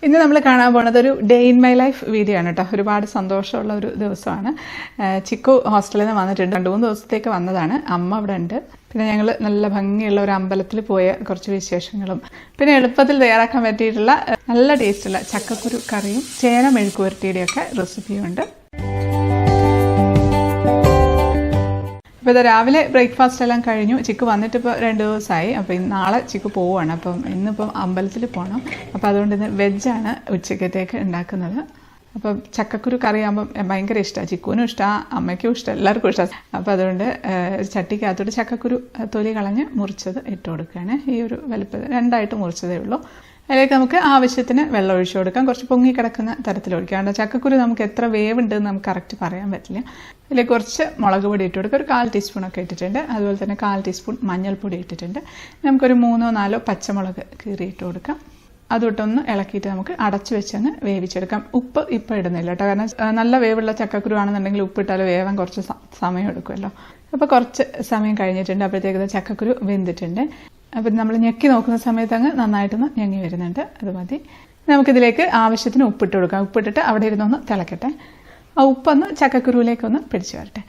ഇന്ന് നമ്മൾ കാണാൻ പോകുന്നത് ഒരു day in my life video ആണ് കേട്ടോ. ഒരുപാട് സന്തോഷമുള്ള ഒരു ദിവസമാണ്. ചിക്കു ഹോസ്റ്റലിൽ നിന്ന് വന്നിട്ടുണ്ട്. 2-3 ദിവസത്തേക്ക് വന്നതാണ്. അമ്മ അവിടെ ഉണ്ട്. പിന്നെ ഞങ്ങൾ നല്ല ഭംഗിയുള്ള ഒരു അമ്പലത്തിൽ പോയ കുറച്ച് വിശേഷങ്ങളും പിന്നെ എളുപ്പത്തിൽ തയ്യാറാക്കാൻ പറ്റിയിട്ടുള്ള നല്ല ടേസ്റ്റുള്ള ചക്കക്കുരു കറിയും ചേന മെഴുക്കുവരട്ടിയുടെയൊക്കെ റെസിപ്പിയുണ്ട്. അപ്പോൾ ഇത് രാവിലെ ബ്രേക്ക്ഫാസ്റ്റ് എല്ലാം കഴിഞ്ഞു. ചിക്കു വന്നിട്ട് ഇപ്പോൾ 2 ദിവസമായി. അപ്പോൾ നാളെ ചിക്കു പോവുകയാണ്. അപ്പം ഇന്നിപ്പം അമ്പലത്തിൽ പോകണം. അപ്പോൾ അതുകൊണ്ട് ഇന്ന് വെജാണ് ഉച്ചക്കത്തേക്ക് ഉണ്ടാക്കുന്നത്. അപ്പം ചക്കക്കുരു കറിയാകുമ്പം ഭയങ്കര ഇഷ്ടമാണ്. ചിക്കുവിനും ഇഷ്ടമാണ്, അമ്മയ്ക്കും ഇഷ്ടം, എല്ലാവർക്കും ഇഷ്ടമാണ്. അപ്പോൾ അതുകൊണ്ട് ചട്ടിക്കകത്തോട്ട് ചക്കക്കുരു തൊലി കളഞ്ഞ് മുറിച്ചത് ഇട്ട് കൊടുക്കുകയാണ്. ഈ ഒരു വലുപ്പത്തിൽ 2ആയിട്ട് മുറിച്ചതേ ഉള്ളൂ. അതിലേക്ക് നമുക്ക് ആവശ്യത്തിന് വെള്ളം ഒഴിച്ചു കൊടുക്കാം. കുറച്ച് പൊങ്ങി കിടക്കുന്ന തരത്തിൽ ഒഴിക്കാം. കാരണം ചക്കക്കുരു നമുക്ക് എത്ര വേവുണ്ടെന്ന് നമുക്ക് കറക്റ്റ് പറയാൻ പറ്റില്ല. ഇതിലേക്ക് കുറച്ച് മുളക് പൊടി ഇട്ട് കൊടുക്കുക. ഒരു 1/4 ടീസ്പൂണൊക്കെ ഇട്ടിട്ടുണ്ട്. അതുപോലെ തന്നെ 1/4 ടീസ്പൂൺ മഞ്ഞൾപ്പൊടി ഇട്ടിട്ടുണ്ട്. നമുക്കൊരു 3-4 പച്ചമുളക് കീറിയിട്ട് കൊടുക്കാം. അതിട്ടൊന്ന് ഇളക്കിയിട്ട് നമുക്ക് അടച്ചു വെച്ചങ്ങ് വേവിച്ചെടുക്കാം. ഉപ്പ് ഇപ്പം ഇടുന്നില്ല കേട്ടോ, കാരണം നല്ല വേവുള്ള ചക്കക്കുരു ആണെന്നുണ്ടെങ്കിൽ ഉപ്പിട്ടാൽ വേവാൻ കുറച്ച് സമയം എടുക്കുമല്ലോ. അപ്പോൾ കുറച്ച് സമയം കഴിഞ്ഞിട്ടുണ്ട്. അപ്പോഴത്തേക്ക് ചക്കക്കുരു വെന്തിട്ടുണ്ട്. അപ്പം നമ്മൾ ഞെക്കി നോക്കുന്ന സമയത്ത് അങ്ങ് നന്നായിട്ടൊന്ന് ഞെങ്ങി വരുന്നുണ്ട്. അത് മതി. നമുക്കിതിലേക്ക് ആവശ്യത്തിന് ഉപ്പിട്ട് കൊടുക്കാം. ഉപ്പിട്ടിട്ട് അവിടെ ഇരുന്നൊന്ന് തിളക്കട്ടെ. ആ ഉപ്പൊന്ന് ചക്കക്കുരുവിലേക്കൊന്ന് പിടിച്ചു വരട്ടെ.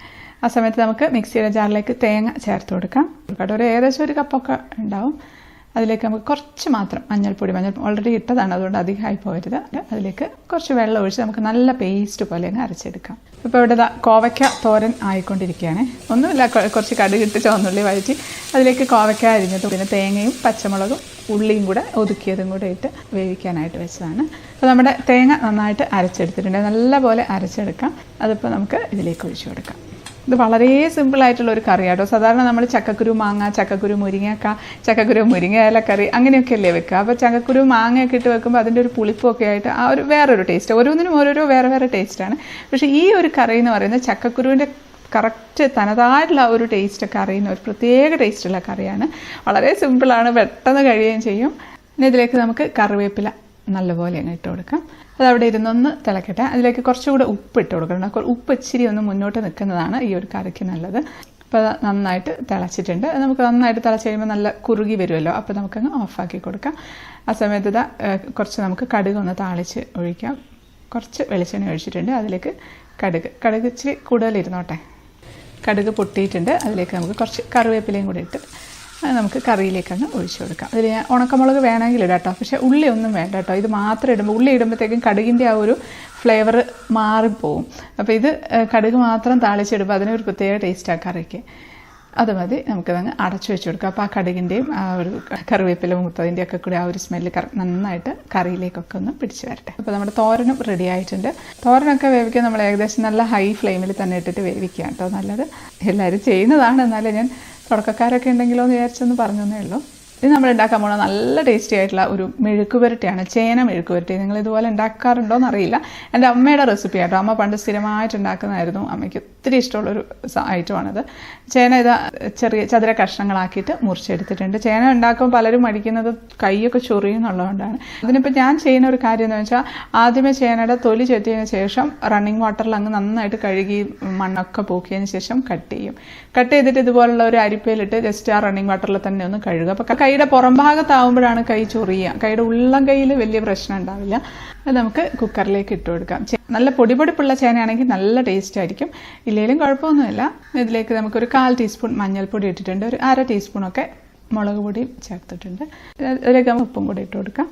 ആ സമയത്ത് നമുക്ക് മിക്സിയുടെ ജാറിലേക്ക് തേങ്ങ ചേർത്ത് കൊടുക്കാം. ഒരു ഏകദേശം 1 കപ്പൊക്കെ ഉണ്ടാവും. അതിലേക്ക് നമുക്ക് കുറച്ച് മാത്രം മഞ്ഞൾ ഓൾറെഡി ഇട്ടതാണ്, അതുകൊണ്ട് അധികമായി പോകരുത്. അതിലേക്ക് കുറച്ച് വെള്ളം ഒഴിച്ച് നമുക്ക് നല്ല പേസ്റ്റ് പോലെ അങ്ങ് അരച്ചെടുക്കാം. ഇപ്പോൾ ഇവിടെ കോവയ്ക്ക തോരൻ ആയിക്കൊണ്ടിരിക്കുകയാണ്. ഒന്നുമില്ല, കുറച്ച് കടുകിട്ട് ചുവന്നുള്ളി വഴറ്റി അതിലേക്ക് കോവയ്ക്ക അരിഞ്ഞിട്ട് പിന്നെ തേങ്ങയും പച്ചമുളകും ഉള്ളിയും കൂടെ ഒതുക്കിയതും കൂടെ ഇട്ട് വേവിക്കാനായിട്ട് വെച്ചതാണ്. അപ്പോൾ നമ്മുടെ തേങ്ങ നന്നായിട്ട് അരച്ചെടുത്തിട്ടുണ്ട്. നല്ലപോലെ അരച്ചെടുക്കാം. അതിപ്പോൾ നമുക്ക് ഇതിലേക്ക് ഒഴിച്ചു കൊടുക്കാം. ഇത് വളരെ സിമ്പിളായിട്ടുള്ള ഒരു കറിയാട്ടോ. സാധാരണ നമ്മൾ ചക്കക്കുരു മാങ്ങ, ചക്കക്കുരു മുരിങ്ങക്ക, ചക്കക്കുരു മുരിങ്ങയില കറി അങ്ങനെയൊക്കെ അല്ലേ വെക്കുക. അപ്പോൾ ചക്കക്കുരു മാങ്ങയൊക്കെ ഇട്ട് വെക്കുമ്പോൾ അതിൻ്റെ ഒരു പുളിപ്പൊക്കെ ആയിട്ട് ആ ഒരു വേറൊരു ടേസ്റ്റ്. ഓരോന്നിനും ഓരോരോ വേറെ ടേസ്റ്റാണ്. പക്ഷേ ഈ ഒരു കറി എന്ന് പറയുന്നത് ചക്കക്കുരുവിൻ്റെ കറക്റ്റ് തനതായിട്ടുള്ള ഒരു ടേസ്റ്റൊക്കെ അറിയുന്ന ഒരു പ്രത്യേക ടേസ്റ്റുള്ള കറിയാണ്. വളരെ സിമ്പിളാണ്, പെട്ടെന്ന് കഴിയുകയും ചെയ്യും. ഇനി ഇതിലേക്ക് നമുക്ക് കറിവേപ്പില നല്ലപോലെ അങ്ങ് ഇട്ട് കൊടുക്കാം. അതവിടെ ഇരുന്നൊന്ന് തിളക്കട്ടെ. അതിലേക്ക് കുറച്ചുകൂടെ ഉപ്പ് ഇട്ട് കൊടുക്കണം. ഉപ്പ് ഇച്ചിരി ഒന്ന് മുന്നോട്ട് നിൽക്കുന്നതാണ് ഈ ഒരു കറിക്ക് നല്ലത്. അപ്പോൾ അത് നന്നായിട്ട് തിളച്ചിട്ടുണ്ട്. നമുക്ക് നന്നായിട്ട് തിളച്ച് കഴിയുമ്പോൾ നല്ല കുറുകി വരുമല്ലോ. അപ്പോൾ നമുക്കങ്ങ് ഓഫാക്കി കൊടുക്കാം. ആ സമയത്ത് കുറച്ച് നമുക്ക് കടുക് ഒന്ന് താളിച്ച് ഒഴിക്കാം. കുറച്ച് വെളിച്ചെണ്ണ ഒഴിച്ചിട്ടുണ്ട്. അതിലേക്ക് കടുക് ഇച്ചിരി കൂടുതലിരുന്നോട്ടെ. കടുക് പൊട്ടിയിട്ടുണ്ട്. അതിലേക്ക് നമുക്ക് കുറച്ച് കറിവേപ്പിലയും കൂടി ഇട്ട് നമുക്ക് കറിയിലേക്ക് അങ്ങ് ഒഴിച്ചു കൊടുക്കാം. അതിൽ ഞാൻ ഉണക്കമുളക് വേണമെങ്കിൽ ഇടാം കേട്ടോ, പക്ഷേ ഉള്ളി ഒന്നും വേണ്ട കേട്ടോ. ഇത് മാത്രം ഇടുമ്പോൾ ഉള്ളി ഇടുമ്പോഴത്തേക്കും കടുകിൻ്റെ ആ ഒരു ഫ്ലേവർ മാറിപ്പോവും. അപ്പോൾ ഇത് കടുക് മാത്രം താളിച്ചിടുമ്പോൾ അതിനൊരു പ്രത്യേക ടേസ്റ്റാണ് കറിക്ക്. അത് മതി. നമുക്കതങ്ങ് അടച്ചു വെച്ച് കൊടുക്കാം. അപ്പോൾ ആ കടുകിൻ്റെയും ആ ഒരു കറിവേപ്പില മൂത്തതിൻ്റെയൊക്കെ കൂടി ആ ഒരു സ്മെല്ല് നന്നായിട്ട് കറിയിലേക്കൊക്കെ ഒന്ന് പിടിച്ചു വരട്ടെ. അപ്പോൾ നമ്മുടെ തോരനും റെഡി ആയിട്ടുണ്ട്. തോരനൊക്കെ വേവിക്കാൻ നമ്മൾ ഏകദേശം നല്ല ഹൈ ഫ്ലെയിമിൽ തന്നെ ഇട്ടിട്ട് വേവിക്കുക കേട്ടോ നല്ലത്. എല്ലാവരും ചെയ്യുന്നതാണ്, എന്നാലും ഞാൻ തുടക്കക്കാരൊക്കെ ഉണ്ടെങ്കിലോ എന്ന് വിചാരിച്ചൊന്ന് പറഞ്ഞതേ ഉള്ളൂ. ഇത് നമ്മൾ ഉണ്ടാക്കാൻ പോകുന്നത് നല്ല ടേസ്റ്റി ആയിട്ടുള്ള ഒരു മെഴുക്കുവരട്ടിയാണ്, ചേന മെഴുക്കുവരട്ടി. നിങ്ങൾ ഇതുപോലെ ഉണ്ടാക്കാറുണ്ടോ എന്നറിയില്ല. എൻ്റെ അമ്മയുടെ റെസിപ്പി ആട്ടോ. അമ്മ പണ്ട് സ്ഥിരമായിട്ട് ഉണ്ടാക്കുന്നതായിരുന്നു. അമ്മയ്ക്ക് ഒത്തിരി ഇഷ്ടമുള്ളൊരു ഐറ്റമാണിത്. ചേന ചെറിയ ചതുര കഷ്ണങ്ങളാക്കിയിട്ട് മുറിച്ചെടുത്തിട്ടുണ്ട്. ചേന ഉണ്ടാക്കുമ്പോൾ പലരും മടിക്കുന്നത് കൈയൊക്കെ ചൊറിയുന്നുള്ളതുകൊണ്ടാണ്. അതിനിപ്പോൾ ഞാൻ ചെയ്യുന്ന ഒരു കാര്യം എന്ന് വെച്ചാൽ ആദ്യമേ ചേനയുടെ തൊലി ചെത്തിയതിന് ശേഷം റണ്ണിങ് വാട്ടറിൽ അങ്ങ് നന്നായിട്ട് കഴുകി മണ്ണൊക്കെ പോക്കിയതിന് ശേഷം കട്ട് ചെയ്തിട്ട് ഇതുപോലുള്ള ഒരു അരിപ്പയിലിട്ട് ജസ്റ്റ് ആ റണ്ണിങ് വാട്ടറിൽ തന്നെ ഒന്ന് കഴുകുക. അപ്പോൾ കൈയുടെ പുറം ഭാഗത്താവുമ്പോഴാണ് കൈ ചൊറിയുക. കൈയുടെ ഉള്ളം കൈയിൽ വലിയ പ്രശ്നം ഉണ്ടാവില്ല. അത് നമുക്ക് കുക്കറിലേക്ക് ഇട്ട് കൊടുക്കാം. നല്ല പൊടിപൊടിപ്പുള്ള ചേനയാണെങ്കിൽ നല്ല ടേസ്റ്റ് ആയിരിക്കും. ഇല്ലെങ്കിലും കുഴപ്പമൊന്നുമില്ല. ഇതിലേക്ക് നമുക്കൊരു 1/4 ടീസ്പൂൺ മഞ്ഞൾപ്പൊടി ഇട്ടിട്ടുണ്ട്. ഒരു 1/2 ടീസ്പൂണൊക്കെ മുളക് പൊടിയും ചേർത്തിട്ടുണ്ട്. അതിലേക്ക് നമുക്ക് ഉപ്പും കൂടി ഇട്ട് കൊടുക്കാം.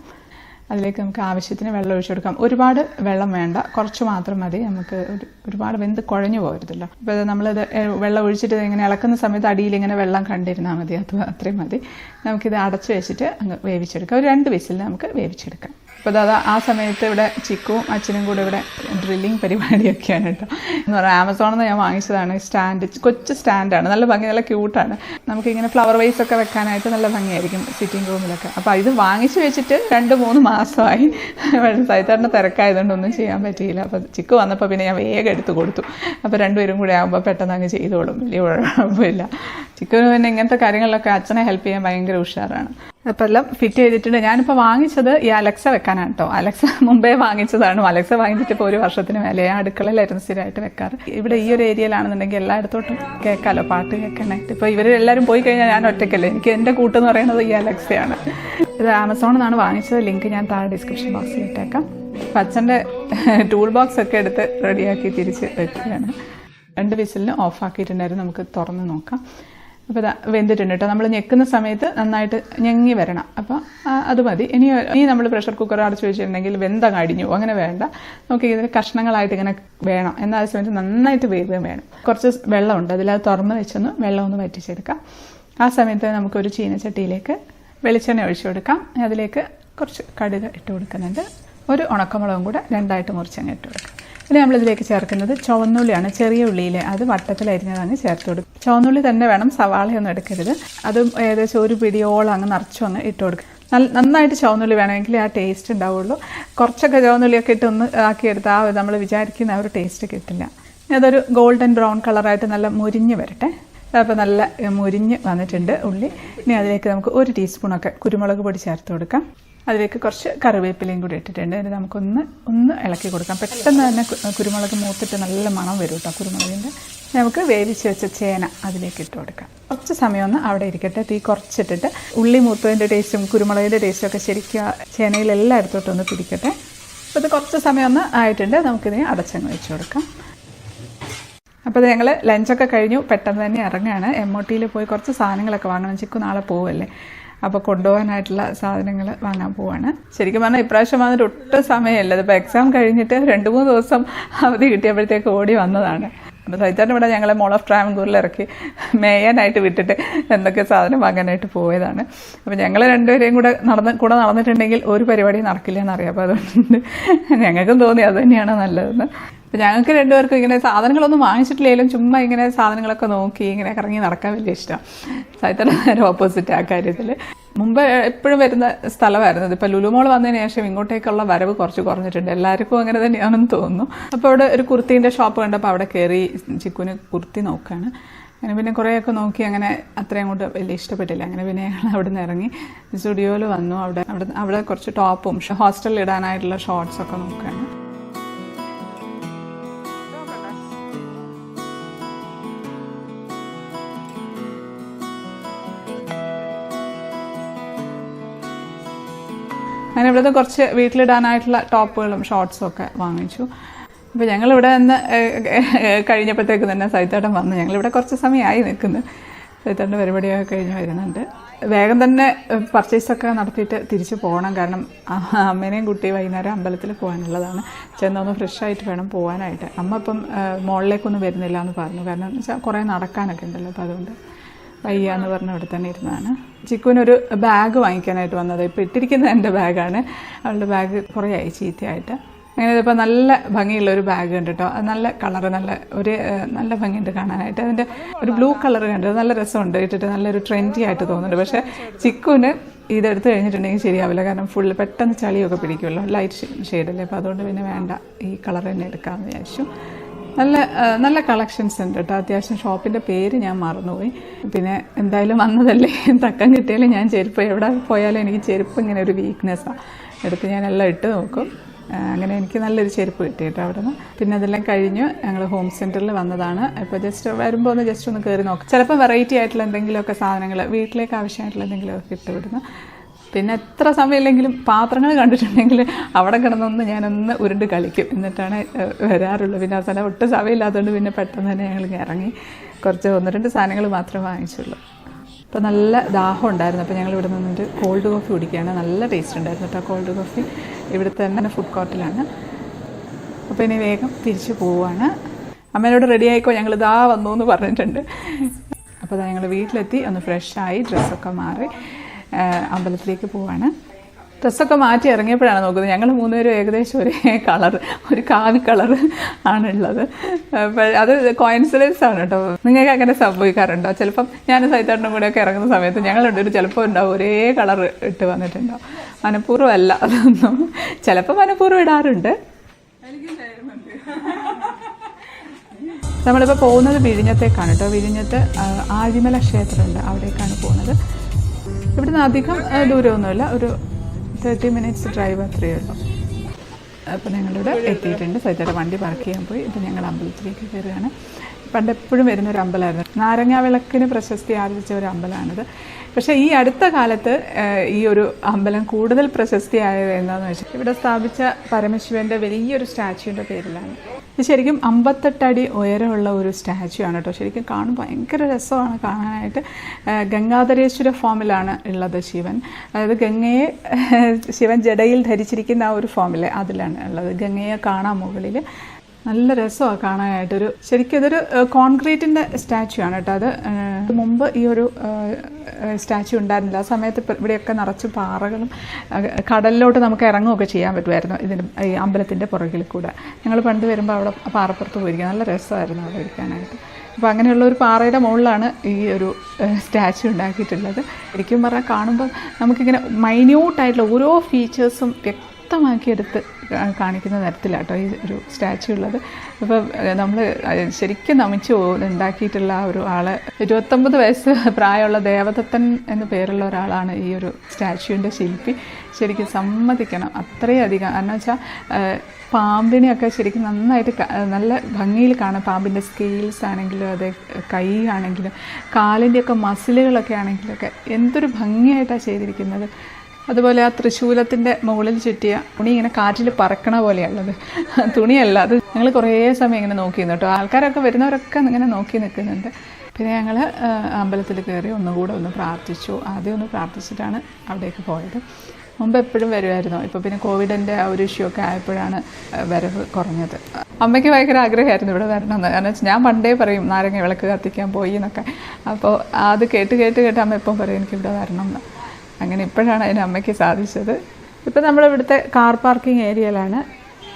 അതിലേക്ക് നമുക്ക് ആവശ്യത്തിന് വെള്ളം ഒഴിച്ചു കൊടുക്കാം. ഒരുപാട് വെള്ളം വേണ്ട, കുറച്ച് മാത്രം മതി. നമുക്ക് ഒരുപാട് വെന്ത് കുഴഞ്ഞു പോകരുതല്ലോ. അപ്പോൾ നമ്മളിത് വെള്ളം ഒഴിച്ചിട്ട് ഇങ്ങനെ ഇളക്കുന്ന സമയത്ത് അടിയിൽ ഇങ്ങനെ വെള്ളം കണ്ടിരുന്നാൽ മതി. അത്രയും മതി. നമുക്കിത് അടച്ചു വെച്ചിട്ട് അങ്ങ് വേവിച്ചെടുക്കാം. ഒരു 2 വിസിൽ നമുക്ക് വേവിച്ചെടുക്കാം. അപ്പോൾ ആ സമയത്ത് ഇവിടെ ചിക്കുവും അച്ഛനും കൂടെ ഇവിടെ ഡ്രില്ലിങ് പരിപാടിയൊക്കെയാണ് കേട്ടോ. എന്ന് പറഞ്ഞാൽ ആമസോണിൽ നിന്ന് ഞാൻ വാങ്ങിച്ചതാണ്. കൊച്ചു സ്റ്റാൻഡാണ്. നല്ല ഭംഗി, നല്ല ക്യൂട്ടാണ്. നമുക്കിങ്ങനെ ഫ്ലവർ വൈസ് ഒക്കെ വെക്കാനായിട്ട് നല്ല ഭംഗിയായിരിക്കും സിറ്റിംഗ് റൂമിലൊക്കെ. അപ്പോൾ ഇത് വാങ്ങിച്ചു വെച്ചിട്ട് 2-3 മാസമായി. സൈത്താറിൻ്റെ തിരക്കായതുകൊണ്ട് ഒന്നും ചെയ്യാൻ പറ്റിയില്ല. അപ്പോൾ ചിക്കു വന്നപ്പോൾ പിന്നെ ഞാൻ വേഗം എടുത്ത് കൊടുത്തു. അപ്പോൾ 2 പേരും കൂടെ ആകുമ്പോൾ പെട്ടെന്ന് അങ്ങ് ചെയ്തോളും, വലിയ കുഴപ്പമില്ല. ചിക്കുവിന് പിന്നെ ഇങ്ങനത്തെ കാര്യങ്ങളിലൊക്കെ അച്ഛനെ ഹെൽപ്പ് ചെയ്യാൻ ഭയങ്കര ഉഷാറാണ്. അപ്പോൾ എല്ലാം ഫിറ്റ് ചെയ്തിട്ടുണ്ട്. ഞാനിപ്പോൾ വാങ്ങിച്ചത് ഈ അലക്സ വെക്കാനാണ് കേട്ടോ. അലക്സ മുമ്പേ വാങ്ങിച്ചതാണ്. അലക്സ വാങ്ങിച്ചിട്ട് ഇപ്പോൾ 1 വർഷത്തിന് മേലെ. ഞാൻ അടുക്കളയിലായിരുന്നു സ്ഥിരമായിട്ട് വെക്കാറ്. ഇവിടെ ഈ ഒരു ഏരിയയിലാണെന്നുണ്ടെങ്കിൽ എല്ലായിടത്തോട്ടും കേൾക്കാമല്ലോ പാട്ട് കേൾക്കാനായിട്ട്. ഇപ്പോൾ ഇവരെല്ലാവരും പോയി കഴിഞ്ഞാൽ ഞാൻ ഒറ്റയ്ക്കല്ലേ. എനിക്ക് എൻ്റെ കൂട്ടെന്ന് പറയുന്നത് ഈ അലക്സയാണ്. ഇത് ആമസോണിൽ നിന്നാണ് വാങ്ങിച്ചത്. ലിങ്ക് ഞാൻ താഴെ ഡിസ്ക്രിപ്ഷൻ ബോക്സിൽ ഇട്ടേക്കാം. അപ്പം അച്ഛൻ്റെ ടൂൾ ബോക്സ് ഒക്കെ എടുത്ത് റെഡിയാക്കി തിരിച്ച് വെക്കുകയാണ്. 2 വിസിലിന് ഓഫാക്കിയിട്ടുണ്ടായിരുന്നു. നമുക്ക് തുറന്ന് നോക്കാം. അപ്പോൾ ഇത് വെന്തിട്ടുണ്ട് കേട്ടോ. നമ്മൾ ഞെക്കുന്ന സമയത്ത് നന്നായിട്ട് ഞെങ്ങി വരണം. അപ്പോൾ അത് മതി. ഇനി നമ്മൾ പ്രഷർ കുക്കർ അടച്ച് വെച്ചിട്ടുണ്ടെങ്കിൽ വെന്ത കഴിഞ്ഞു അങ്ങനെ വേണ്ട. നമുക്ക് ഇതിന് കഷ്ണങ്ങളായിട്ട് ഇങ്ങനെ വേണം. എന്നാൽ സമയത്ത് നന്നായിട്ട് വേഗം വേണം. കുറച്ച് വെള്ളമുണ്ട്, അതിലത് തുറന്ന് വെച്ചൊന്ന് വെള്ളം ഒന്ന് വറ്റിച്ചെടുക്കാം. ആ സമയത്ത് നമുക്കൊരു ചീനച്ചട്ടിയിലേക്ക് വെളിച്ചെണ്ണ ഒഴിച്ചു കൊടുക്കാം. അതിലേക്ക് കുറച്ച് കടുക് ഇട്ട് കൊടുക്കുന്നുണ്ട്. ഒരു ഉണക്കമുളകും കൂടെ 2ആയിട്ട് മുറിച്ചങ്ങ് ഇട്ട് കൊടുക്കാം. ഇനി നമ്മളിതിലേക്ക് ചേർക്കുന്നത് ചുവന്നുള്ളിയാണ്. ചെറിയ ഉള്ളിയിൽ അത് വട്ടത്തിലരിഞ്ഞതങ്ങ് ചേർത്ത് കൊടുക്കും. ചുവന്നുള്ളി തന്നെ വേണം, സവാളയൊന്നും എടുക്കരുത്. അതും ഏകദേശം ഒരു പിടിയോളം അങ്ങ് നിറച്ചും അങ്ങ് ഇട്ട് കൊടുക്കും. നന്നായിട്ട് ചുവന്നുള്ളി വേണമെങ്കിൽ ആ ടേസ്റ്റ് ഉണ്ടാവുള്ളൂ. കുറച്ചൊക്കെ ചുവന്നുള്ളിയൊക്കെ ഇട്ട് ഒന്ന് ആക്കിയെടുത്താൽ നമ്മൾ വിചാരിക്കുന്ന ആ ഒരു ടേസ്റ്റ് കിട്ടില്ല. അതൊരു ഗോൾഡൻ ബ്രൗൺ കളറായിട്ട് നല്ല മുരിഞ്ഞ് വരട്ടെ. അപ്പോൾ നല്ല മുരിഞ്ഞ് വന്നിട്ടുണ്ട് ഉള്ളി. ഇനി അതിലേക്ക് നമുക്ക് 1 ടീസ്പൂണൊക്കെ കുരുമുളക് പൊടി ചേർത്ത് കൊടുക്കാം. അതിലേക്ക് കുറച്ച് കറിവേപ്പിലയും കൂടി ഇട്ടിട്ടുണ്ട്. ഇനി നമുക്കൊന്ന് ഇളക്കി കൊടുക്കാം. പെട്ടെന്ന് തന്നെ കുരുമുളക് മൂത്തിട്ട് നല്ല മണം വരും കേട്ടോ കുരുമുളകിൻ്റെ. നമുക്ക് വേവിച്ച് വെച്ച ചേന അതിലേക്ക് ഇട്ട് കൊടുക്കാം. കുറച്ച് സമയം ഒന്ന് അവിടെ ഇരിക്കട്ടെ. തീ കുറച്ചിട്ടിട്ട് ഉള്ളി മൂത്തതിൻ്റെ ടേസ്റ്റും കുരുമുളകിൻ്റെ ടേസ്റ്റും ഒക്കെ ശരിക്കും ചേനയിൽ എല്ലായിടത്തോട്ടൊന്ന് പിടിക്കട്ടെ. അപ്പോൾ ഇത് കുറച്ച് സമയം ഒന്ന് ആയിട്ടുണ്ട്. നമുക്കിതിനെ അടച്ചങ്ങ് വെച്ച് കൊടുക്കാം. അപ്പോൾ ഞങ്ങൾ ലഞ്ചൊക്കെ കഴിഞ്ഞു പെട്ടെന്ന് തന്നെ ഇറങ്ങുകയാണ്. MOTയിൽ പോയി കുറച്ച് സാധനങ്ങളൊക്കെ വാങ്ങണം. ചിക്കു നാളെ പോവല്ലേ, അപ്പോൾ കൊണ്ടുപോകാനായിട്ടുള്ള സാധനങ്ങൾ വാങ്ങാൻ പോവാണ്. ശരിക്കും പറഞ്ഞാൽ ഇപ്രാവശ്യം വന്നിട്ട് ഒട്ടും സമയമില്ല. ഇതിപ്പോൾ എക്സാം കഴിഞ്ഞിട്ട് 2-3 ദിവസം അവധി കിട്ടിയപ്പോഴത്തേക്ക് ഓടി വന്നതാണ്. അപ്പോൾ സൈത്താൻ്റെ ഇവിടെ ഞങ്ങളെ മോൾ ഓഫ് ട്രാവൻകൂറിൽ ഇറക്കി മേയാനായിട്ട് വിട്ടിട്ട് എന്തൊക്കെ സാധനം വാങ്ങാനായിട്ട് പോയതാണ്. അപ്പോൾ ഞങ്ങൾ രണ്ടുപേരെയും കൂടെ നടന്നിട്ടുണ്ടെങ്കിൽ ഒരു പരിപാടി നടക്കില്ല എന്നറിയാം. അപ്പോൾ അതുകൊണ്ട് ഞങ്ങൾക്കും തോന്നി അത് തന്നെയാണ് നല്ലതെന്ന്. അപ്പോൾ ഞങ്ങൾക്ക് രണ്ടുപേർക്കും ഇങ്ങനെ സാധനങ്ങളൊന്നും വാങ്ങിച്ചിട്ടില്ലെങ്കിലും ചുമ്മാ ഇങ്ങനെ സാധനങ്ങളൊക്കെ നോക്കി ഇങ്ങനെ കറങ്ങി നടക്കാൻ വലിയ ഇഷ്ടമാണ്. സൈത്താൻ്റെ നേരെ ഓപ്പോസിറ്റ് ആ കാര്യത്തിൽ. മുമ്പ് എപ്പോഴും വരുന്ന സ്ഥലമായിരുന്നു. ഇതിപ്പോൾ ലുലുമോൾ വന്നതിന് ശേഷം ഇങ്ങോട്ടേക്കുള്ള വരവ് കുറച്ച് കുറഞ്ഞിട്ടുണ്ട്. എല്ലാവർക്കും അങ്ങനെ തന്നെയാണെന്ന് തോന്നുന്നു. അപ്പോൾ അവിടെ ഒരു കുർത്തീൻ്റെ ഷോപ്പ് കണ്ടപ്പോൾ അവിടെ കയറി ചിക്കുന് കുർത്തി നോക്കുകയാണ്. അങ്ങനെ പിന്നെ കുറേയൊക്കെ നോക്കി അങ്ങനെ അത്രയും അങ്ങോട്ട് വലിയ ഇഷ്ടപ്പെട്ടില്ല. അങ്ങനെ പിന്നെ ഞങ്ങൾ അവിടെ നിന്ന് ഇറങ്ങി സ്റ്റുഡിയോയിൽ വന്നു. അവിടെ കുറച്ച് ടോപ്പും ഹോസ്റ്റലിൽ ഇടാനായിട്ടുള്ള ഷോർട്സൊക്കെ നോക്കുകയാണ്. അങ്ങനെ ഇവിടുത്തെ കുറച്ച് വീട്ടിലിടാനായിട്ടുള്ള ടോപ്പുകളും ഷോർട്സും ഒക്കെ വാങ്ങിച്ചു. അപ്പോൾ ഞങ്ങളിവിടെ നിന്ന് കഴിഞ്ഞപ്പോഴത്തേക്ക് തന്നെ സൈത്തേട്ടൻ വന്നു. ഞങ്ങളിവിടെ കുറച്ച് സമയമായി നിൽക്കുന്നത്. സൈത്തേട്ടൻ്റെ പരിപാടിയൊക്കെ കഴിഞ്ഞ് വരുന്നുണ്ട്. വേഗം തന്നെ പർച്ചേസൊക്കെ നടത്തിയിട്ട് തിരിച്ച് പോകണം. കാരണം അമ്മേനെയും കുട്ടി വൈകുന്നേരം അമ്പലത്തിൽ പോകാനുള്ളതാണ്. ചെന്നൊന്ന് ഫ്രഷായിട്ട് വേണം പോകാനായിട്ട്. അമ്മ ഇപ്പം മോളിലേക്കൊന്നും വരുന്നില്ല എന്ന് പറഞ്ഞു. കാരണം വെച്ചാൽ കുറേ നടക്കാനൊക്കെ ഉണ്ടല്ലോ. അപ്പോൾ അതുകൊണ്ട് വയ്യ എന്ന് പറഞ്ഞ് ഇവിടെ തന്നെ ഇരുന്നതാണ്. ചിക്കുവിനൊരു ബാഗ് വാങ്ങിക്കാനായിട്ട് വന്നത്. ഇപ്പോൾ ഇട്ടിരിക്കുന്നത് എൻ്റെ ബാഗാണ്. അവളുടെ ബാഗ് കുറേ ആയി ചീത്തയായിട്ട്. അങ്ങനെ ഇതിപ്പോൾ നല്ല ഭംഗിയുള്ള ഒരു ബാഗ് ഉണ്ട് കേട്ടോ. അത് നല്ല കളറ്, നല്ല ഭംഗിയുണ്ട് കാണാനായിട്ട്. അതിൻ്റെ ഒരു ബ്ലൂ കളർ കണ്ടത് നല്ല രസമുണ്ട്. ഇട്ടിട്ട് നല്ലൊരു ട്രെൻഡി ആയിട്ട് തോന്നുന്നുണ്ട്. പക്ഷേ ചിക്കുവിന് ഇതെടുത്ത് കഴിഞ്ഞിട്ടുണ്ടെങ്കിൽ ശരിയാവില്ല. കാരണം ഫുള്ള് പെട്ടെന്ന് ചളിയൊക്കെ പിടിക്കുമല്ലോ, ലൈറ്റ് ഷെയ്ഡല്ലേ. അപ്പോൾ അതുകൊണ്ട് പിന്നെ വേണ്ട, ഈ കളർ തന്നെ എടുക്കാമെന്ന് വിചാരിച്ചു. നല്ല കളക്ഷൻസ് ഉണ്ട് കേട്ടോ. അത്യാവശ്യം ഷോപ്പിൻ്റെ പേര് ഞാൻ മറന്നുപോയി. പിന്നെ എന്തായാലും വന്നതല്ലേ, തക്കം കിട്ടിയാലും ഞാൻ ചെരുപ്പ് എവിടെ പോയാലും എനിക്ക് ചെരുപ്പ് ഇങ്ങനെ ഒരു വീക്ക്നെസ്സാണ്. എടുത്ത് ഞാനെല്ലാം ഇട്ട് നോക്കും. അങ്ങനെ എനിക്ക് നല്ലൊരു ചെരുപ്പ് കിട്ടി കേട്ടോ അവിടെ നിന്ന്. പിന്നെ അതെല്ലാം കഴിഞ്ഞ് ഞങ്ങൾ ഹോം സെൻറ്ററിൽ വന്നതാണ്. ഇപ്പോൾ വരുമ്പോൾ ഒന്ന് കയറി നോക്കാം. ചിലപ്പോൾ വെറൈറ്റി ആയിട്ടുള്ള എന്തെങ്കിലുമൊക്കെ സാധനങ്ങൾ, വീട്ടിലേക്ക് ആവശ്യമായിട്ടുള്ള എന്തെങ്കിലുമൊക്കെ ഇട്ടുവിടുന്നു. പിന്നെ എത്ര സമയമില്ലെങ്കിലും പാത്രങ്ങൾ കണ്ടിട്ടുണ്ടെങ്കിൽ അവിടെ കിടന്നൊന്ന് ഞാനൊന്ന് ഉരുണ്ട് കളിക്കും. എന്നിട്ടാണ് വരാറുള്ളൂ. പിന്നെ അവസാനം ഒട്ടും സമയമില്ലാത്തതുകൊണ്ട് പിന്നെ പെട്ടെന്ന് തന്നെ ഞങ്ങൾ ഇറങ്ങി കുറച്ച് 1-2 സാധനങ്ങൾ മാത്രമേ വാങ്ങിച്ചുള്ളൂ. അപ്പോൾ നല്ല ദാഹം ഉണ്ടായിരുന്നു. അപ്പോൾ ഞങ്ങൾ ഇവിടെ നിന്നിട്ട് കോൾഡ് കോഫി കുടിക്കുകയാണ്. നല്ല ടേസ്റ്റ് ഉണ്ടായിരുന്നു കേട്ടോ കോൾഡ് കോഫി. ഇവിടുത്തെ തന്നെ ഫുഡ് കോർട്ടിലാണ്. അപ്പോൾ ഇനി വേഗം തിരിച്ചു പോവുകയാണ്. അമ്മേനോട് റെഡി ആയിക്കോ, ഞങ്ങൾ ഇതാ വന്നു എന്ന് പറഞ്ഞിട്ടുണ്ട്. അപ്പോൾ അതാ ഞങ്ങൾ വീട്ടിലെത്തി, ഒന്ന് ഫ്രഷായി ഡ്രസ്സൊക്കെ മാറി അമ്പലത്തിലേക്ക് പോവാണ്. ഡ്രസ്സൊക്കെ മാറ്റി ഇറങ്ങിയപ്പോഴാണ് നോക്കുന്നത് ഞങ്ങൾ 3 പേരും ഏകദേശം ഒരേ കളർ, ഒരു കാവി കളർ ആണുള്ളത്. അപ്പോൾ അത് കോയിൻസിഡൻസ് ആണ് കേട്ടോ. നിങ്ങൾക്ക് അങ്ങനെ സംഭവിക്കാറുണ്ടോ? ചിലപ്പം ഞാൻ സൈത്താട്ടിനും കൂടെയൊക്കെ ഇറങ്ങുന്ന സമയത്ത് ഞങ്ങളുണ്ടൊരു ചിലപ്പോൾ ഉണ്ടാവും ഒരേ കളർ ഇട്ട് വന്നിട്ടുണ്ടാവും. മനഃപൂർവ്വമല്ല അതൊന്നും, ചിലപ്പോൾ മനഃപൂർവ്വം ഇടാറുണ്ട്. നമ്മളിപ്പോൾ പോകുന്നത് വിഴിഞ്ഞത്തേക്കാണ് കേട്ടോ. വിഴിഞ്ഞത്ത് ആഴിമല ക്ഷേത്രമുണ്ട്, അവിടേക്കാണ് പോകുന്നത്. ഇവിടുന്ന് അധികം ദൂരമൊന്നുമില്ല, ഒരു 30 മിനിറ്റ്സ് ഡ്രൈവ് അത്രയേ ഉള്ളൂ. അപ്പോൾ ഞങ്ങളിവിടെ എത്തിയിട്ടുണ്ട്. സൈത്തേടെ വണ്ടി പാർക്ക് ചെയ്യാൻ പോയി. ഇപ്പോൾ ഞങ്ങൾ അമ്പലത്തിലേക്ക് കയറുകയാണ്. പണ്ട് എപ്പോഴും വരുന്നൊരു അമ്പലമായിരുന്നു. നാരങ്ങാ വിളക്കിന് പ്രശസ്തി ആർജിച്ച ഒരു അമ്പലമാണിത്. പക്ഷേ ഈ അടുത്ത കാലത്ത് ഈ ഒരു അമ്പലം കൂടുതൽ പ്രശസ്തിയായത് എന്താണെന്ന് വെച്ചാൽ ഇവിടെ സ്ഥാപിച്ച പരമശിവൻ്റെ വലിയൊരു സ്റ്റാച്യുവിൻ്റെ പേരിലാണ്. ഇത് ശരിക്കും 58 അടി ഉയരമുള്ള ഒരു സ്റ്റാച്യു ആണ് കേട്ടോ. ശരിക്കും കാണും ഭയങ്കര രസമാണ് കാണാനായിട്ട്. ഗംഗാധരേശ്വര ഫോമിലാണ് ഉള്ളത് ശിവൻ. അതായത് ഗംഗയെ ശിവൻ ജടയിൽ ധരിച്ചിരിക്കുന്ന ആ ഒരു ഫോമിലെ അതിലാണ് ഉള്ളത്. ഗംഗയെ കാണാൻ മുകളിൽ നല്ല രസമാണ് കാണാനായിട്ടൊരു. ശരിക്കും ഇതൊരു കോൺക്രീറ്റിൻ്റെ സ്റ്റാച്യു ആണ് കേട്ടോ. അത് മുമ്പ് ഈ ഒരു സ്റ്റാച്യു ഉണ്ടായിരുന്നില്ല. ആ സമയത്ത് ഇവിടെയൊക്കെ നിറച്ച് പാറകളും കടലിലോട്ട് നമുക്ക് ഇറങ്ങുകയൊക്കെ ചെയ്യാൻ പറ്റുമായിരുന്നു ഇതിന് ഈ അമ്പലത്തിൻ്റെ പുറകിൽ കൂടെ. ഞങ്ങൾ പണ്ട് വരുമ്പോൾ അവിടെ പാറപ്പുറത്ത് പോയിരിക്കുക. നല്ല രസമായിരുന്നു അവിടെ ഇരിക്കാനായിട്ട്. അപ്പോൾ അങ്ങനെയുള്ള ഒരു പാറയുടെ മുകളിലാണ് ഈ ഒരു സ്റ്റാച്യു ഉണ്ടാക്കിയിട്ടുള്ളത്. ശരിക്കും പറഞ്ഞാൽ കാണുമ്പോൾ നമുക്കിങ്ങനെ മൈന്യൂട്ടായിട്ടുള്ള ഓരോ ഫീച്ചേഴ്സും വ്യക്തമാക്കിയെടുത്ത് കാണിക്കുന്ന തരത്തിലാട്ടോ ഈ ഒരു സ്റ്റാച്യു ഉള്ളത്. അപ്പോൾ നമ്മൾ ശരിക്കും നമിച്ചു ഉണ്ടാക്കിയിട്ടുള്ള ആ ഒരു ആള് 29 വയസ്സ് പ്രായമുള്ള ദേവദത്തൻ എന്ന് പേരുള്ള ഒരാളാണ് ഈ ഒരു സ്റ്റാച്യുവിൻ്റെ ശില്പി. ശരിക്കും സമ്മതിക്കണം, അത്രയധികം. കാരണം വെച്ചാൽ പാമ്പിനെയൊക്കെ ശരിക്കും നന്നായിട്ട് നല്ല ഭംഗിയിൽ കാണാം. പാമ്പിൻ്റെ സ്കെയിൽസ് ആണെങ്കിലും അതെ കൈ ആണെങ്കിലും കാലിൻ്റെയൊക്കെ മസിലുകളൊക്കെ ആണെങ്കിലൊക്കെ എന്തൊരു ഭംഗിയായിട്ടാണ് ചെയ്തിരിക്കുന്നത്. അതുപോലെ ആ തൃശൂലത്തിൻ്റെ മുകളിൽ ചുറ്റിയ തുണി ഇങ്ങനെ കാറ്റിൽ പറക്കണ പോലെയുള്ളത്. തുണിയല്ല അത്. ഞങ്ങൾ കുറേ സമയം ഇങ്ങനെ നോക്കി നിന്നു കേട്ടോ. ആൾക്കാരൊക്കെ വരുന്നവരൊക്കെ ഇങ്ങനെ നോക്കി നിൽക്കുന്നുണ്ട്. പിന്നെ ഞങ്ങൾ അമ്പലത്തിൽ കയറി ഒന്നുകൂടെ ഒന്ന് പ്രാർത്ഥിച്ചു. ആദ്യം ഒന്ന് പ്രാർത്ഥിച്ചിട്ടാണ് അവിടേക്ക് പോയത്. മുമ്പ് എപ്പോഴും വരുമായിരുന്നു. ഇപ്പോൾ പിന്നെ കോവിഡിൻ്റെ ആ ഒരു ഇഷ്യൂ ഒക്കെ ആയപ്പോഴാണ് വരവ് കുറഞ്ഞത്. അമ്മയ്ക്ക് ഭയങ്കര ആഗ്രഹമായിരുന്നു ഇവിടെ വരണമെന്ന്. കാരണം വെച്ചാൽ ഞാൻ പണ്ടേ പറയും നാരങ്ങ വിളക്ക് കത്തിക്കാൻ പോയി എന്നൊക്കെ. അപ്പോൾ അത് കേട്ട് അമ്മ ഇപ്പം പറയും എനിക്കിവിടെ വരണം എന്ന്. അങ്ങനെ ഇപ്പോഴാണ് അതിന് അമ്മയ്ക്ക് സാധിച്ചത്. ഇപ്പം നമ്മളിവിടുത്തെ കാർ പാർക്കിംഗ് ഏരിയയിലാണ്.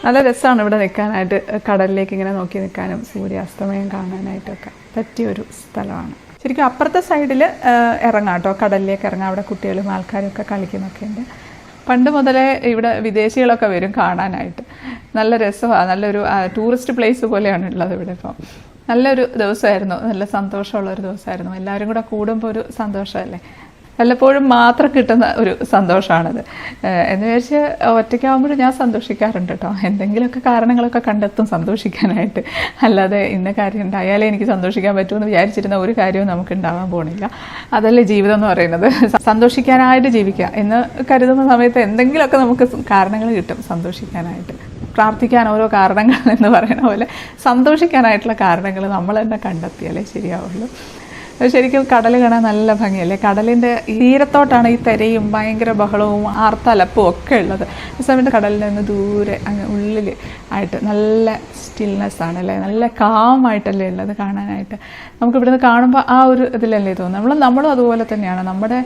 നല്ല രസമാണ് ഇവിടെ നിൽക്കാനായിട്ട്. കടലിലേക്ക് ഇങ്ങനെ നോക്കി നിൽക്കാനും സൂര്യാസ്തമയം കാണാനായിട്ടൊക്കെ പറ്റിയൊരു സ്ഥലമാണ്. ശരിക്കും അപ്പുറത്തെ സൈഡിൽ ഇറങ്ങാം കേട്ടോ, കടലിലേക്ക് ഇറങ്ങാം. അവിടെ കുട്ടികളും ആൾക്കാരും ഒക്കെ കളിക്കുന്നൊക്കെ ഉണ്ട്. പണ്ട് മുതലേ ഇവിടെ വിദേശികളൊക്കെ വരും കാണാനായിട്ട്. നല്ല രസമാണ്. നല്ലൊരു ടൂറിസ്റ്റ് പ്ലേസ് പോലെയാണ് ഉള്ളത് ഇവിടെ. ഇപ്പം നല്ലൊരു ദിവസമായിരുന്നു, നല്ല സന്തോഷമുള്ളൊരു ദിവസമായിരുന്നു. എല്ലാവരും കൂടെ കൂടുമ്പോൾ ഒരു സന്തോഷമല്ലേ. വല്ലപ്പോഴും മാത്രം കിട്ടുന്ന ഒരു സന്തോഷമാണത്. എന്ന് വിചാരിച്ച് ഒറ്റയ്ക്കാവുമ്പോഴും ഞാൻ സന്തോഷിക്കാറുണ്ട് കേട്ടോ. എന്തെങ്കിലുമൊക്കെ കാരണങ്ങളൊക്കെ കണ്ടെത്തും സന്തോഷിക്കാനായിട്ട്. അല്ലാതെ ഇന്ന കാര്യം ഉണ്ടായാലേ എനിക്ക് സന്തോഷിക്കാൻ പറ്റുമെന്ന് വിചാരിച്ചിരുന്ന ഒരു കാര്യവും നമുക്ക് ഉണ്ടാവാൻ പോണില്ല. അതല്ലേ ജീവിതം എന്ന് പറയുന്നത്. സന്തോഷിക്കാനായിട്ട് ജീവിക്കുക എന്ന് കരുതുന്ന സമയത്ത് എന്തെങ്കിലുമൊക്കെ നമുക്ക് കാരണങ്ങൾ കിട്ടും സന്തോഷിക്കാനായിട്ട്. പ്രാർത്ഥിക്കാൻ ഓരോ കാരണങ്ങൾ എന്ന് പറയുന്ന പോലെ സന്തോഷിക്കാനായിട്ടുള്ള കാരണങ്ങൾ നമ്മൾ തന്നെ കണ്ടെത്തിയാലേ ശരിയാവുള്ളൂ. ശരിക്കും കടൽ കാണാൻ നല്ല ഭംഗിയല്ലേ. കടലിൻ്റെ തീരത്തോട്ടാണ് ഈ തിരയും ഭയങ്കര ബഹളവും ആർത്തലപ്പും ഒക്കെ ഉള്ളത്. ഈ സമയത്ത് കടലിൽ നിന്ന് ദൂരെ അങ്ങ് ഉള്ളിൽ ആയിട്ട് നല്ല സ്റ്റിൽനെസ് ആണല്ലേ, നല്ല കാമായിട്ടല്ലേ ഉള്ളത് കാണാനായിട്ട്. നമുക്കിവിടുന്ന് കാണുമ്പോൾ ആ ഒരു ഇതിലല്ലേ തോന്നും. നമ്മളും അതുപോലെ തന്നെയാണ്. നമ്മുടെ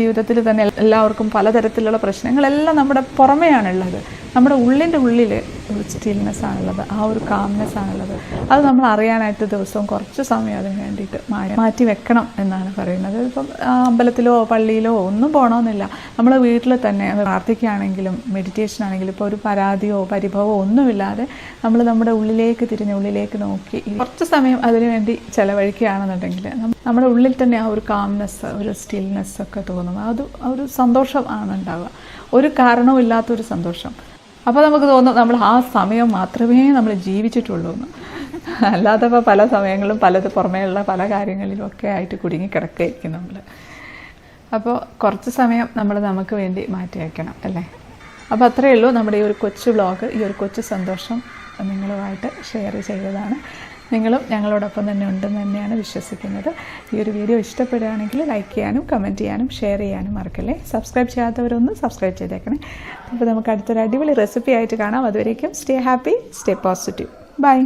ജീവിതത്തിൽ തന്നെ എല്ലാവർക്കും പലതരത്തിലുള്ള പ്രശ്നങ്ങളെല്ലാം നമ്മുടെ പുറമെയാണുള്ളത്. നമ്മുടെ ഉള്ളിൻ്റെ ഉള്ളിൽ ഒരു സ്റ്റിൽനെസ് ആണുള്ളത്, ആ ഒരു കാംനെസ് ആണുള്ളത്. അത് നമ്മൾ അറിയാനായിട്ട് ദിവസവും കുറച്ച് സമയം അതിന് വേണ്ടിയിട്ട് മാറ്റി വെക്കണം എന്നാണ് പറയുന്നത്. ഇപ്പം അമ്പലത്തിലോ പള്ളിയിലോ ഒന്നും പോകണമെന്നില്ല. നമ്മൾ വീട്ടിൽ തന്നെ പ്രാർത്ഥിക്കുകയാണെങ്കിലും മെഡിറ്റേഷൻ ആണെങ്കിലും ഇപ്പോൾ ഒരു പരാതിയോ പരിഭവമോ ഒന്നുമില്ലാതെ നമ്മൾ നമ്മുടെ ഉള്ളിലേക്ക് തിരിഞ്ഞ് ഉള്ളിലേക്ക് നോക്കി കുറച്ച് സമയം അതിനു വേണ്ടി ചിലവഴിക്കുകയാണെന്നുണ്ടെങ്കിൽ നമ്മുടെ ഉള്ളിൽ തന്നെ ആ ഒരു കാംനെസ്, ഒരു സ്റ്റിൽനെസ് ഒക്കെ തോന്നും. അത് ഒരു സന്തോഷമാണ് ഉണ്ടാവുക, ഒരു കാരണവും ഇല്ലാത്തൊരു സന്തോഷം. അപ്പോൾ നമുക്ക് തോന്നും നമ്മൾ ആ സമയം മാത്രമേ നമ്മൾ ജീവിച്ചിട്ടുള്ളൂ എന്ന്. അല്ലാതെ ഇപ്പോൾ പല സമയങ്ങളും പുറമേയുള്ള പല കാര്യങ്ങളിലും ഒക്കെ ആയിട്ട് കുടുങ്ങിക്കിടക്കുകയായിരിക്കും നമ്മൾ. അപ്പോൾ കുറച്ച് സമയം നമ്മൾ നമുക്ക് വേണ്ടി മാറ്റി വയ്ക്കണം അല്ലേ. അപ്പോൾ അത്രയേ ഉള്ളൂ നമ്മുടെ ഈ ഒരു കൊച്ചു വ്ളോഗ്, ഈ ഒരു കൊച്ചു സന്തോഷം നിങ്ങളുമായിട്ട് ഷെയർ ചെയ്തതാണ്. നിങ്ങളും ഞങ്ങളോടൊപ്പം തന്നെ ഉണ്ടെന്ന് തന്നെയാണ് വിശ്വസിക്കുന്നത്. ഈ ഒരു വീഡിയോ ഇഷ്ടപ്പെടുകയാണെങ്കിൽ ലൈക്ക് ചെയ്യാനും കമൻറ്റ് ചെയ്യാനും ഷെയർ ചെയ്യാനും മറക്കല്ലേ. സബ്സ്ക്രൈബ് ചെയ്യാത്തവരൊന്ന് സബ്സ്ക്രൈബ് ചെയ്തേക്കണേ. അപ്പോൾ നമുക്ക് അടുത്തൊരു അടിപൊളി റെസിപ്പി ആയിട്ട് കാണാം. അതുവരേക്കും stay happy, stay positive. By.